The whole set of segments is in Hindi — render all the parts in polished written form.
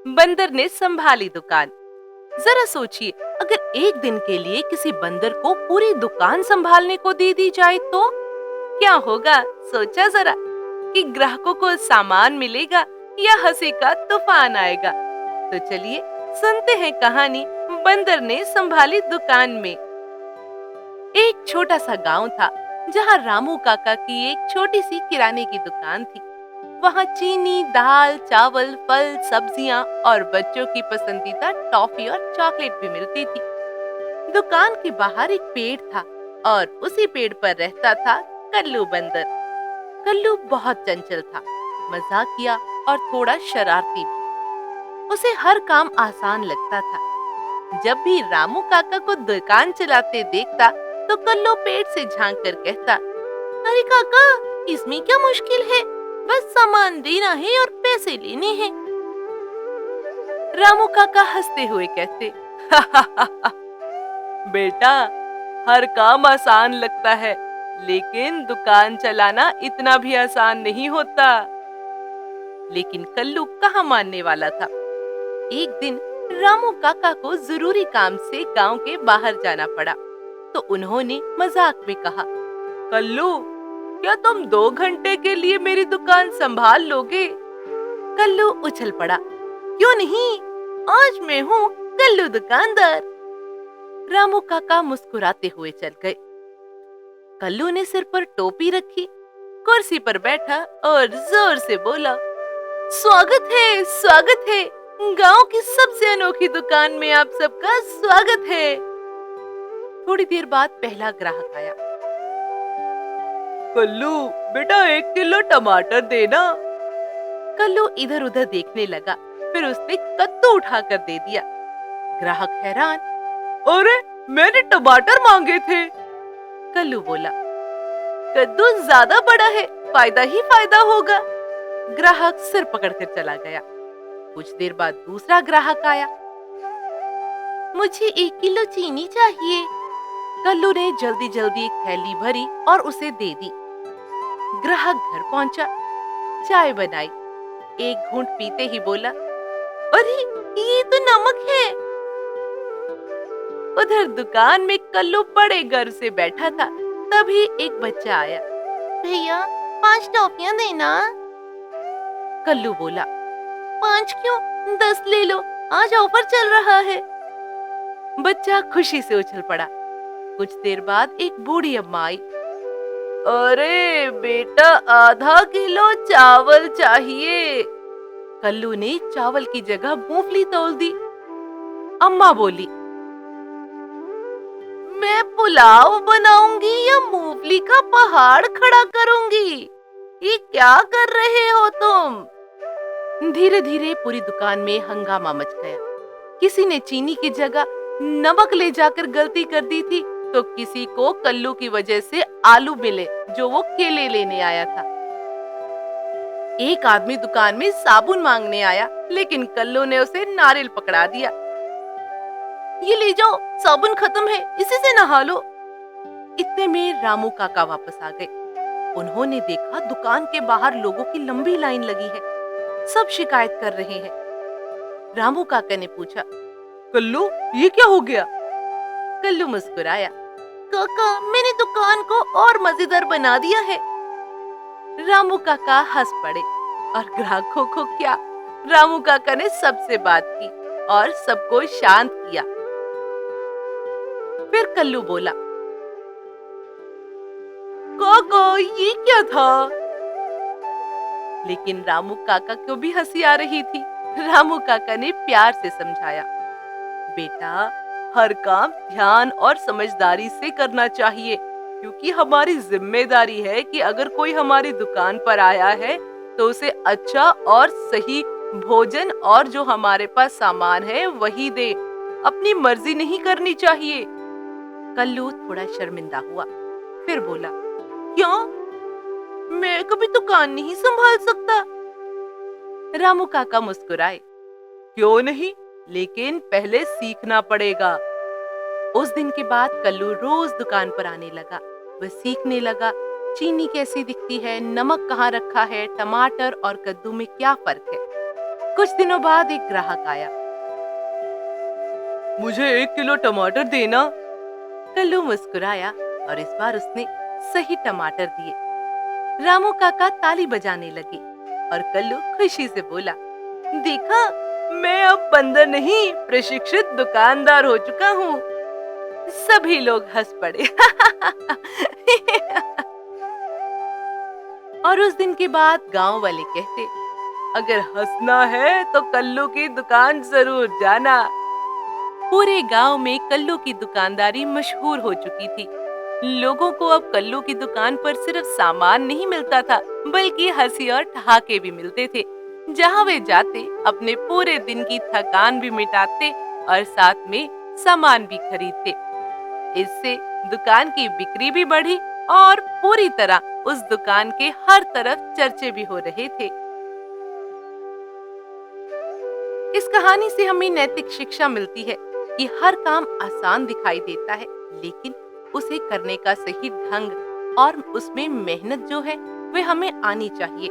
बंदर ने संभाली दुकान। जरा सोचिए, अगर एक दिन के लिए किसी बंदर को पूरी दुकान संभालने को दे दी जाए तो क्या होगा? सोचा जरा कि ग्राहकों को सामान मिलेगा या हंसी का तूफान आएगा। तो चलिए सुनते हैं कहानी बंदर ने संभाली दुकान में। एक छोटा सा गांव था जहां रामू काका की एक छोटी सी किराने की दुकान थी। वहां चीनी, दाल, चावल, फल, सब्जियां और बच्चों की पसंदीदा टॉफी और चॉकलेट भी मिलती थी। दुकान के बाहर एक पेड़ था और उसी पेड़ पर रहता था कल्लू बंदर। कल्लू बहुत चंचल था, मजाकिया और थोड़ा शरारती भी। उसे हर काम आसान लगता था। जब भी रामू काका को दुकान चलाते देखता तो कल्लू पेड़ से झांक कर कहता, अरे काका, इसमें क्या मुश्किल है, बस सामान देना है और पैसे लेने हैं। रामू काका हंसते हुए कहते, बेटा, हर काम आसान लगता है, लेकिन दुकान चलाना इतना भी आसान नहीं होता। लेकिन कल्लू कहाँ मानने वाला था। एक दिन रामू काका को जरूरी काम से गांव के बाहर जाना पड़ा, तो उन्होंने मजाक में कहा, कल्लू, क्या तुम 2 घंटे के लिए मेरी दुकान संभाल लोगे? कल्लू उछल पड़ा, क्यों नहीं, आज मैं हूँ कल्लू दुकानदार। रामू काका मुस्कुराते हुए चल गए। कल्लू ने सिर पर टोपी रखी, कुर्सी पर बैठा और जोर से बोला, स्वागत है, गांव की सबसे अनोखी दुकान में आप सबका स्वागत है। थोड़ी देर बाद पहला ग्राहक आया। कल्लू, बेटा 1 किलो टमाटर देना। कल्लू इधर उधर देखने लगा, फिर उसने कद्दू उठाकर दे दिया। ग्राहक हैरान, अरे, मैंने टमाटर मांगे थे। कल्लू बोला, कद्दू ज्यादा बड़ा है, फायदा ही फायदा होगा। ग्राहक सिर पकड़कर चला गया। कुछ देर बाद दूसरा ग्राहक आया। मुझे 1 किलो चीनी चाहिए। कल्लू ने जल्दी जल्दी एक थैली भरी और उसे दे दी। ग्राहक घर पहुंचा, चाय बनाई। एक घूंट पीते ही बोला, अरे, ये तो नमक है। उधर दुकान में कल्लू बड़े गर्व से बैठा था। तभी एक बच्चा आया। भैया, 5 टॉफियां देना। कल्लू बोला, 5 क्यों, 10 ले लो, आज ऑफर चल रहा है। बच्चा खुशी से उछल पड़ा। कुछ देर बाद एक बूढ़ी अम्मा आई। अरे बेटा, आधा किलो चावल चाहिए। कल्लू ने चावल की जगह मूंगफली तौल दी। अम्मा बोली, मैं पुलाव बनाऊंगी या मूंगफली का पहाड़ खड़ा करूंगी? ये क्या कर रहे हो तुम? धीरे धीरे पूरी दुकान में हंगामा मच गया। किसी ने चीनी की जगह नमक ले जाकर गलती कर दी थी, तो किसी को कल्लू की वजह से आलू मिले जो वो केले लेने आया था। एक आदमी दुकान में साबुन मांगने आया, लेकिन कल्लू ने उसे नारियल पकड़ा दिया। ये ले जाओ, साबुन खत्म है, इसी से नहा लो। इतने में रामू काका वापस आ गए। उन्होंने देखा दुकान के बाहर लोगों की लंबी लाइन लगी है, सब शिकायत कर रहे हैं। रामू काका ने पूछा, कल्लू, ये क्या हो गया? कल्लू मुस्कुराया, काका, मैंने दुकान को और मजेदार बना दिया है। रामू काका हंस पड़े और ग्राहकों को क्या, रामू काका ने सबसे बात की और सबको शांत किया। फिर कल्लू बोला, काका, ये क्या था? लेकिन रामू काका को भी हंसी आ रही थी। रामू काका ने प्यार से समझाया, बेटा, हर काम ध्यान और समझदारी से करना चाहिए, क्योंकि हमारी जिम्मेदारी है कि अगर कोई हमारी दुकान पर आया है तो उसे अच्छा और सही भोजन और जो हमारे पास सामान है वही दे। अपनी मर्जी नहीं करनी चाहिए। कल्लू थोड़ा शर्मिंदा हुआ, फिर बोला, क्यों, मैं कभी दुकान नहीं संभाल सकता? रामू काका मुस्कुराए, क्यों नहीं, लेकिन पहले सीखना पड़ेगा। उस दिन के बाद कल्लू रोज दुकान पर आने लगा। वह सीखने लगा चीनी कैसी दिखती है, नमक कहाँ रखा है, टमाटर और कद्दू में क्या फर्क है। कुछ दिनों बाद एक ग्राहक आया। मुझे 1 किलो टमाटर देना। कल्लू मुस्कुराया और इस बार उसने सही टमाटर दिए। रामू काका ताली बजाने लगे और कल्लू खुशी से बोला, देखा, मैं अब बंदर नहीं प्रशिक्षित दुकानदार हो चुका हूँ। सभी लोग हंस पड़े। और उस दिन के बाद गांव वाले कहते, अगर हंसना है तो कल्लू की दुकान जरूर जाना। पूरे गांव में कल्लू की दुकानदारी मशहूर हो चुकी थी। लोगों को अब कल्लू की दुकान पर सिर्फ सामान नहीं मिलता था, बल्कि हंसी और ठहाके भी मिलते थे। जहां वे जाते अपने पूरे दिन की थकान भी मिटाते और साथ में सामान भी खरीदते। इससे दुकान की बिक्री भी बढ़ी और पूरी तरह उस दुकान के हर तरफ चर्चे भी हो रहे थे। इस कहानी से हमें नैतिक शिक्षा मिलती है कि हर काम आसान दिखाई देता है, लेकिन उसे करने का सही ढंग और उसमें मेहनत जो है वे हमें आनी चाहिए।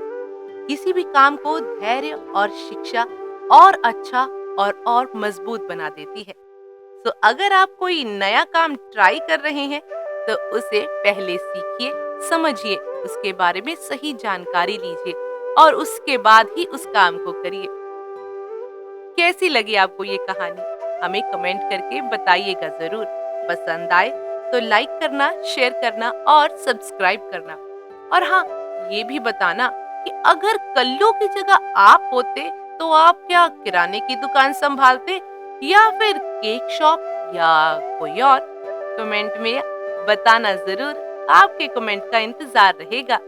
किसी भी काम को धैर्य और शिक्षा और अच्छा और मजबूत बना देती है। तो अगर आप कोई नया काम ट्राई कर रहे हैं तो उसे पहले सीखिए, समझिए, उसके बारे में सही जानकारी लीजिए और उसके बाद ही उस काम को करिए। कैसी लगी आपको ये कहानी? हमें कमेंट करके बताइएगा जरूर। पसंद आए तो लाइक करना, शेयर करना और सब्सक्राइब करना। और हाँ, ये भी बताना कि अगर कल्लू की जगह आप होते तो आप क्या किराने की दुकान संभालते या फिर केक शॉप या कोई और? कमेंट में बताना जरूर। आपके कमेंट का इंतजार रहेगा।